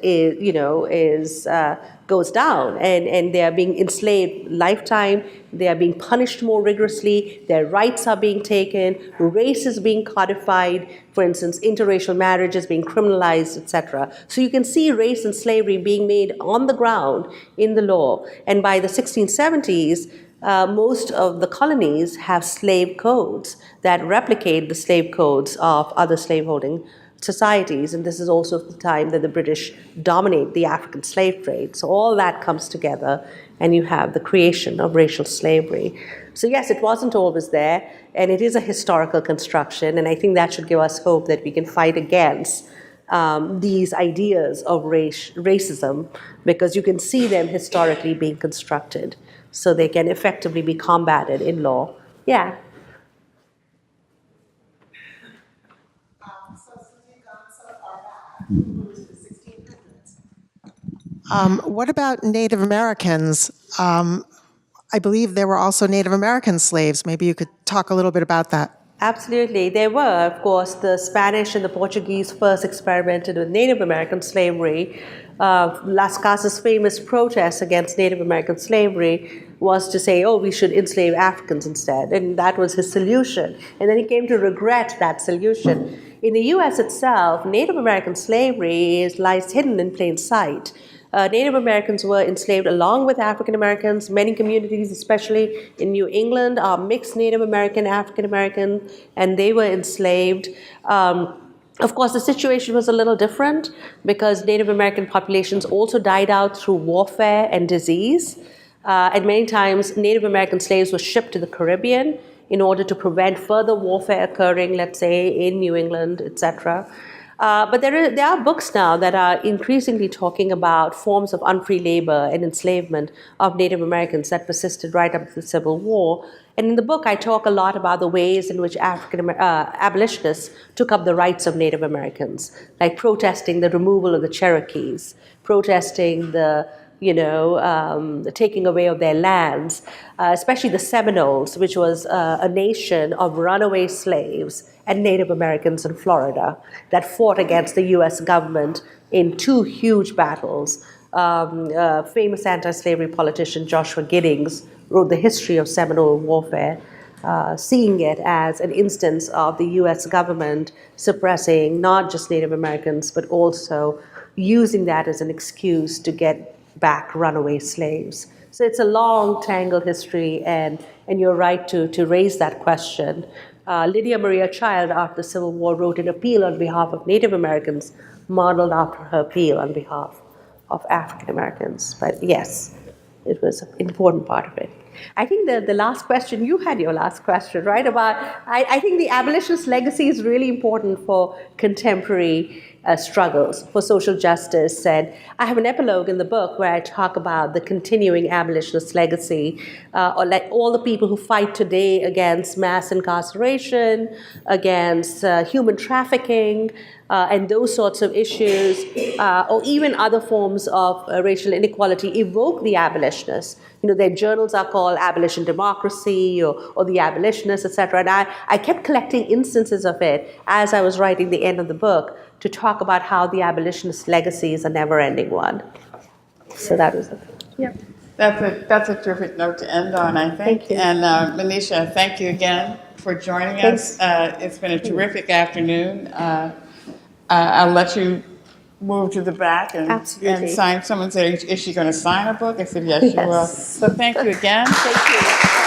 goes down, and they are being enslaved lifetime. They are being punished more rigorously. Their rights are being taken. Race is being codified. For instance, interracial marriage is being criminalized, etc. So you can see race and slavery being made on the ground in the law. And by the 1670s, most of the colonies have slave codes that replicate the slave codes of other slaveholding societies, and this is also the time that the British dominate the African slave trade. So all that comes together, and you have the creation of racial slavery. So yes, it wasn't always there, and it is a historical construction, and I think that should give us hope that we can fight against these ideas of racism, because you can see them historically being constructed, so they can effectively be combated in law. Yeah. What about Native Americans? I believe there were also Native American slaves. Maybe you could talk a little bit about that. Absolutely. There were, of course, the Spanish and the Portuguese first experimented with Native American slavery. Las Casas' famous protest against Native American slavery was to say, we should enslave Africans instead. And that was his solution. And then he came to regret that solution. In the U.S. itself, Native American slavery lies hidden in plain sight. Native Americans were enslaved along with African Americans. Many communities, especially in New England, are mixed Native American, African American, and they were enslaved. Of course, the situation was a little different because Native American populations also died out through warfare and disease. And many times, Native American slaves were shipped to the Caribbean in order to prevent further warfare occurring, let's say, in New England, etc. But there are books now that are increasingly talking about forms of unfree labor and enslavement of Native Americans that persisted right up to the Civil War. And in the book, I talk a lot about the ways in which abolitionists took up the rights of Native Americans, like protesting the removal of the Cherokees, protesting the the taking away of their lands, especially the Seminoles, which was a nation of runaway slaves and Native Americans in Florida that fought against the U.S. government in two huge battles. Famous anti-slavery politician Joshua Giddings wrote the history of Seminole warfare, seeing it as an instance of the U.S. government suppressing not just Native Americans, but also using that as an excuse to get back runaway slaves. So it's a long, tangled history, and you're right to raise that question. Lydia Maria Child, after the Civil War, wrote an appeal on behalf of Native Americans, modeled after her appeal on behalf of African Americans. But yes, it was an important part of it. I think the last question, you had your last question, right? I think the abolitionist legacy is really important for contemporary struggles for social justice. And I have an epilogue in the book where I talk about the continuing abolitionist legacy, or like all the people who fight today against mass incarceration, against human trafficking, and those sorts of issues, or even other forms of racial inequality, evoke the abolitionists. Their journals are called Abolition Democracy or The Abolitionists, etc. And I kept collecting instances of it as I was writing the end of the book to talk about how the abolitionist legacy is a never-ending one. So that was it. Yeah. That's a terrific note to end on, I think. Thank you. And Manisha, thank you again for joining us. It's been a terrific afternoon. I'll let you move to the back and sign. Someone said, is she going to sign a book? I said, yes, she will. So thank you again. Thank you.